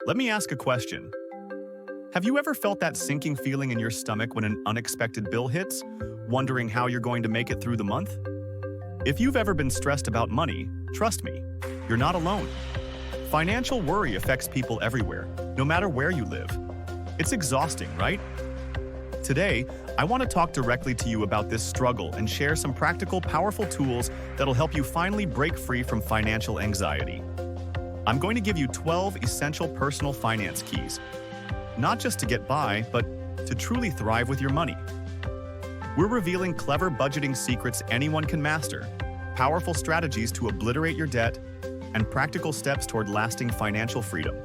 Let me ask a question. Have you ever felt that sinking feeling in your stomach when an unexpected bill hits, wondering how you're going to make it through the month? If you've ever been stressed about money, trust me, you're not alone. Financial worry affects people everywhere, no matter where you live. It's exhausting, right? Today, I want to talk directly to you about this struggle and share some practical, powerful tools that'll help you finally break free from financial anxiety. I'm going to give you 12 essential personal finance keys, not just to get by, but to truly thrive with your money. We're revealing clever budgeting secrets anyone can master, powerful strategies to obliterate your debt, and practical steps toward lasting financial freedom.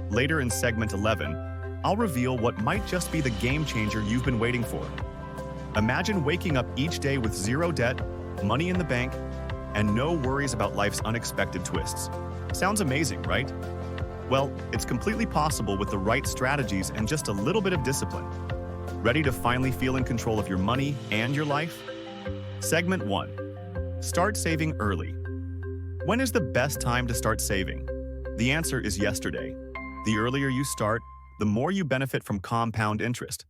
Later in segment 11, I'll reveal what might just be the game changer you've been waiting for. Imagine waking up each day with zero debt, money in the bank, and no worries about life's unexpected twists. Sounds amazing, right? Well, it's completely possible with the right strategies and just a little bit of discipline. Ready to finally feel in control of your money and your life? Segment 1. Start saving early. When is the best time to start saving? The answer is yesterday. The earlier you start, the more you benefit from compound interest.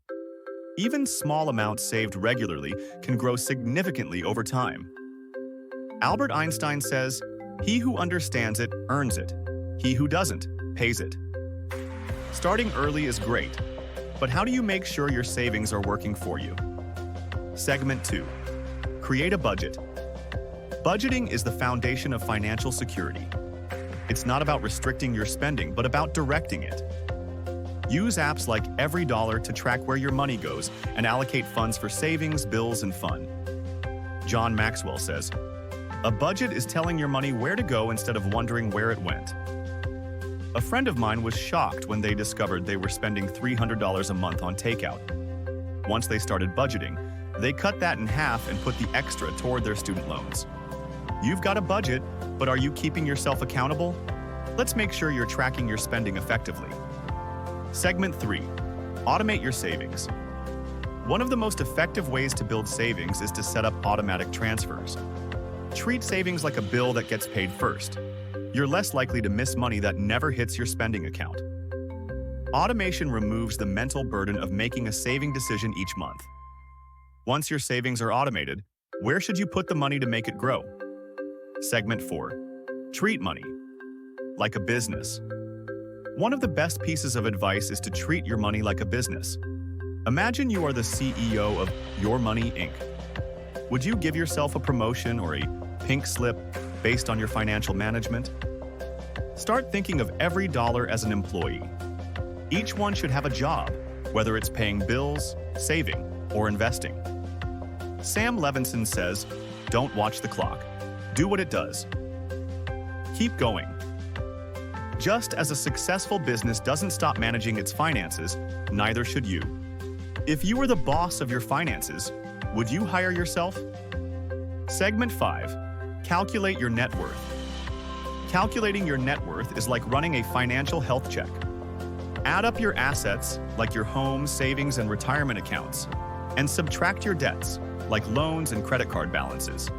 Even small amounts saved regularly can grow significantly over time. Albert Einstein says, "He who understands it earns it. He who doesn't pays it." Starting early is great, but how do you make sure your savings are working for you? Segment 2. Create a budget. Budgeting is the foundation of financial security. It's not about restricting your spending, but about directing it. Use apps like EveryDollar to track where your money goes and allocate funds for savings, bills, and fun. John Maxwell says, "A budget is telling your money where to go instead of wondering where it went." A friend of mine was shocked when they discovered they were spending $300 a month on takeout. Once they started budgeting, they cut that in half and put the extra toward their student loans. You've got a budget, but are you keeping yourself accountable? Let's make sure you're tracking your spending effectively. Segment 3. Automate your savings. One of the most effective ways to build savings is to set up automatic transfers. Treat savings like a bill that gets paid first. You're less likely to miss money that never hits your spending account. Automation removes the mental burden of making a saving decision each month. Once your savings are automated, where should you put the money to make it grow? Segment 4. Treat money like a business. One of the best pieces of advice is to treat your money like a business. Imagine you are the CEO of Your Money, Inc. Would you give yourself a promotion or a pink slip based on your financial management? Start thinking of every dollar as an employee. Each one should have a job, whether it's paying bills, saving, or investing. Sam Levinson says, "Don't watch the clock. Do what it does. Keep going." Just as a successful business doesn't stop managing its finances, neither should you. If you were the boss of your finances, would you hire yourself? Segment 5. Calculate your net worth. Calculating your net worth is like running a financial health check. Add up your assets, like your home, savings, and retirement accounts, and subtract your debts, like loans and credit card balances.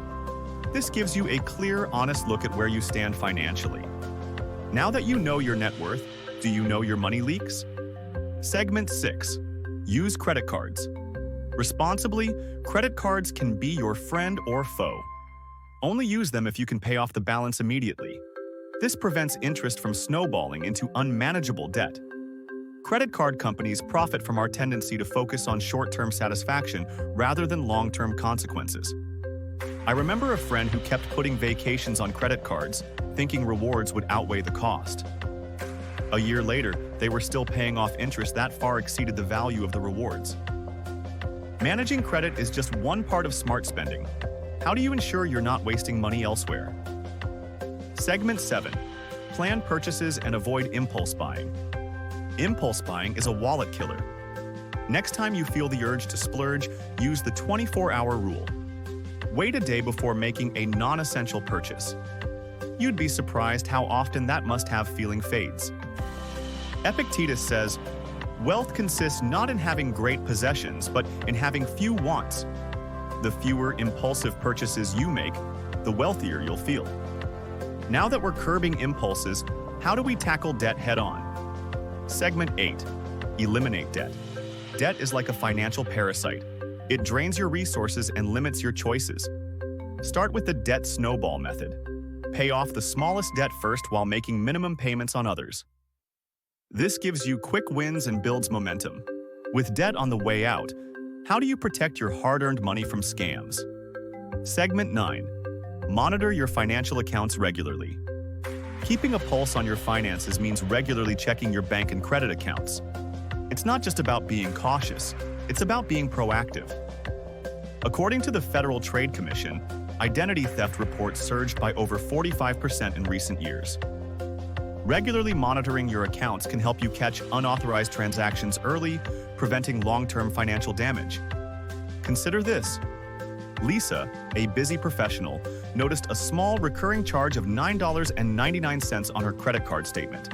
This gives you a clear, honest look at where you stand financially. Now that you know your net worth, do you know your money leaks? Segment 6. Use credit cards. Responsibly, credit cards can be your friend or foe. Only use them if you can pay off the balance immediately. This prevents interest from snowballing into unmanageable debt. Credit card companies profit from our tendency to focus on short-term satisfaction rather than long-term consequences. I remember a friend who kept putting vacations on credit cards, thinking rewards would outweigh the cost. A year later, they were still paying off interest that far exceeded the value of the rewards. Managing credit is just one part of smart spending. How do you ensure you're not wasting money elsewhere? Segment 7. Plan purchases and avoid impulse buying. Impulse buying is a wallet killer. Next time you feel the urge to splurge, use the 24-hour rule. Wait a day before making a non-essential purchase. You'd be surprised how often that must-have feeling fades. Epictetus says, "Wealth consists not in having great possessions, but in having few wants. The fewer impulsive purchases you make, the wealthier you'll feel." Now that we're curbing impulses, how do we tackle debt head-on? Segment 8. Eliminate debt. Debt is like a financial parasite. It drains your resources and limits your choices. Start with the debt snowball method. Pay off the smallest debt first while making minimum payments on others. This gives you quick wins and builds momentum. With debt on the way out, how do you protect your hard-earned money from scams? Segment 9. Monitor your financial accounts regularly. Keeping a pulse on your finances means regularly checking your bank and credit accounts. It's not just about being cautious, it's about being proactive. According to the Federal Trade Commission, identity theft reports surged by over 45% in recent years. Regularly monitoring your accounts can help you catch unauthorized transactions early, preventing long-term financial damage. Consider this. Lisa, a busy professional, noticed a small recurring charge of $9.99 on her credit card statement.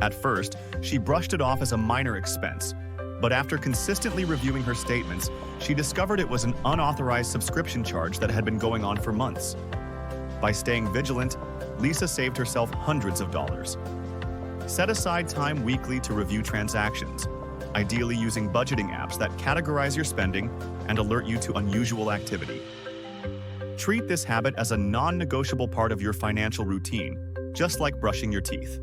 At first, she brushed it off as a minor expense, but after consistently reviewing her statements, she discovered it was an unauthorized subscription charge that had been going on for months. By staying vigilant, Lisa saved herself hundreds of dollars. Set aside time weekly to review transactions, ideally using budgeting apps that categorize your spending and alert you to unusual activity. Treat this habit as a non-negotiable part of your financial routine, just like brushing your teeth.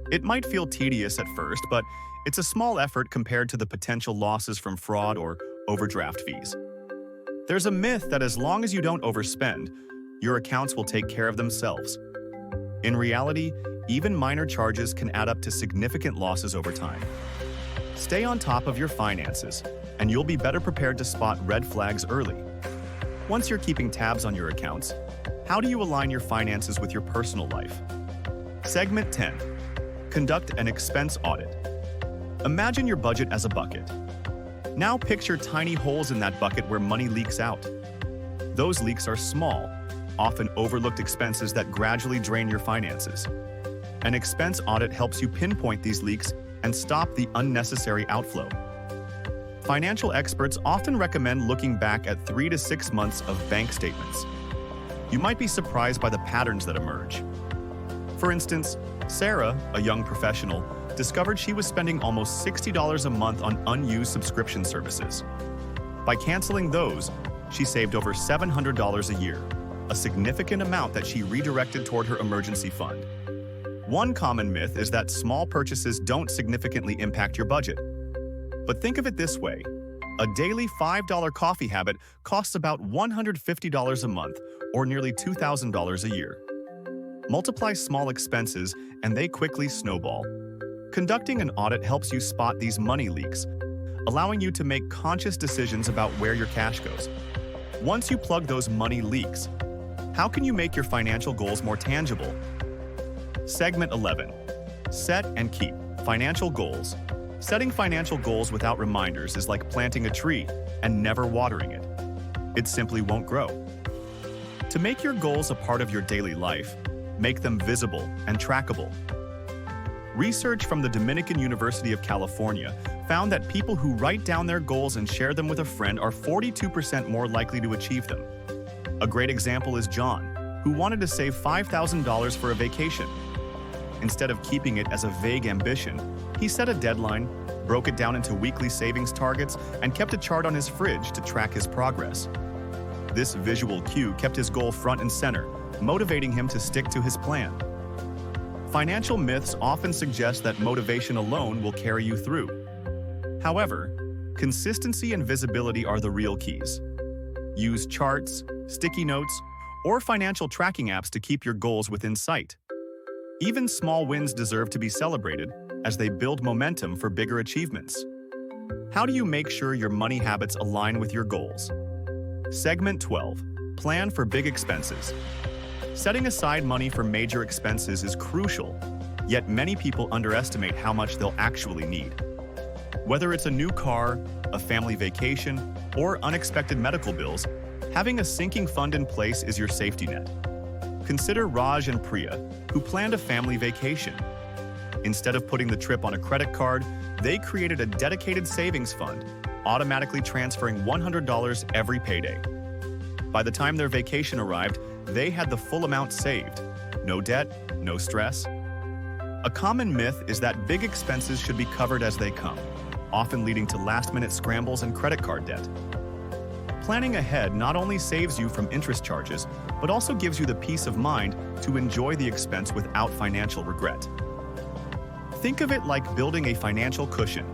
It might feel tedious at first, but it's a small effort compared to the potential losses from fraud or overdraft fees. There's a myth that as long as you don't overspend, your accounts will take care of themselves. In reality, even minor charges can add up to significant losses over time. Stay on top of your finances, and you'll be better prepared to spot red flags early. Once you're keeping tabs on your accounts, how do you align your finances with your personal life? Segment 10. Conduct an expense audit. Imagine your budget as a bucket. Now picture tiny holes in that bucket where money leaks out. Those leaks are small, often overlooked expenses that gradually drain your finances. An expense audit helps you pinpoint these leaks and stop the unnecessary outflow. Financial experts often recommend looking back at 3 to 6 months of bank statements. You might be surprised by the patterns that emerge. For instance, Sarah, a young professional, discovered she was spending almost $60 a month on unused subscription services. By canceling those, she saved over $700 a year, a significant amount that she redirected toward her emergency fund. One common myth is that small purchases don't significantly impact your budget. But think of it this way. A daily $5 coffee habit costs about $150 a month, or nearly $2,000 a year. Multiply small expenses, and they quickly snowball. Conducting an audit helps you spot these money leaks, allowing you to make conscious decisions about where your cash goes. Once you plug those money leaks, how can you make your financial goals more tangible? Segment 11. Set and keep financial goals. Setting financial goals without reminders is like planting a tree and never watering it. It simply won't grow. To make your goals a part of your daily life, make them visible and trackable. Research from the Dominican University of California found that people who write down their goals and share them with a friend are 42% more likely to achieve them. A great example is John, who wanted to save $5,000 for a vacation. Instead of keeping it as a vague ambition, he set a deadline, broke it down into weekly savings targets, and kept a chart on his fridge to track his progress. This visual cue kept his goal front and center, motivating him to stick to his plan. Financial myths often suggest that motivation alone will carry you through. However, consistency and visibility are the real keys. Use charts, sticky notes, or financial tracking apps to keep your goals within sight. Even small wins deserve to be celebrated as they build momentum for bigger achievements. How do you make sure your money habits align with your goals? Segment 12. Plan for big expenses. Setting aside money for major expenses is crucial, yet many people underestimate how much they'll actually need. Whether it's a new car, a family vacation, or unexpected medical bills, having a sinking fund in place is your safety net. Consider Raj and Priya, who planned a family vacation. Instead of putting the trip on a credit card, they created a dedicated savings fund, automatically transferring $100 every payday. By the time their vacation arrived, they had the full amount saved. No debt, no stress. A common myth is that big expenses should be covered as they come, often leading to last-minute scrambles and credit card debt. Planning ahead not only saves you from interest charges, but also gives you the peace of mind to enjoy the expense without financial regret. Think of it like building a financial cushion.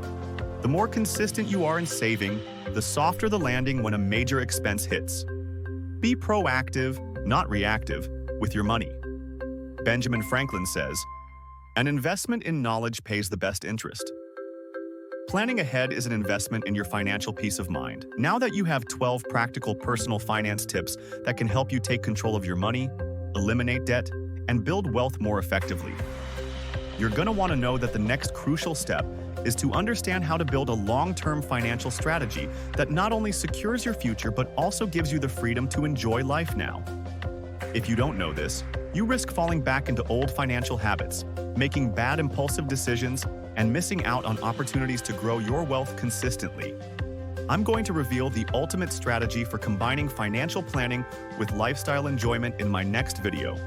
The more consistent you are in saving, the softer the landing when a major expense hits. Be proactive, not reactive, with your money. Benjamin Franklin says, "An investment in knowledge pays the best interest." Planning ahead is an investment in your financial peace of mind. Now that you have 12 practical personal finance tips that can help you take control of your money, eliminate debt, and build wealth more effectively, you're going to want to know that the next crucial step is to understand how to build a long-term financial strategy that not only secures your future but also gives you the freedom to enjoy life now. If you don't know this, you risk falling back into old financial habits, making bad impulsive decisions, and missing out on opportunities to grow your wealth consistently. I'm going to reveal the ultimate strategy for combining financial planning with lifestyle enjoyment in my next video.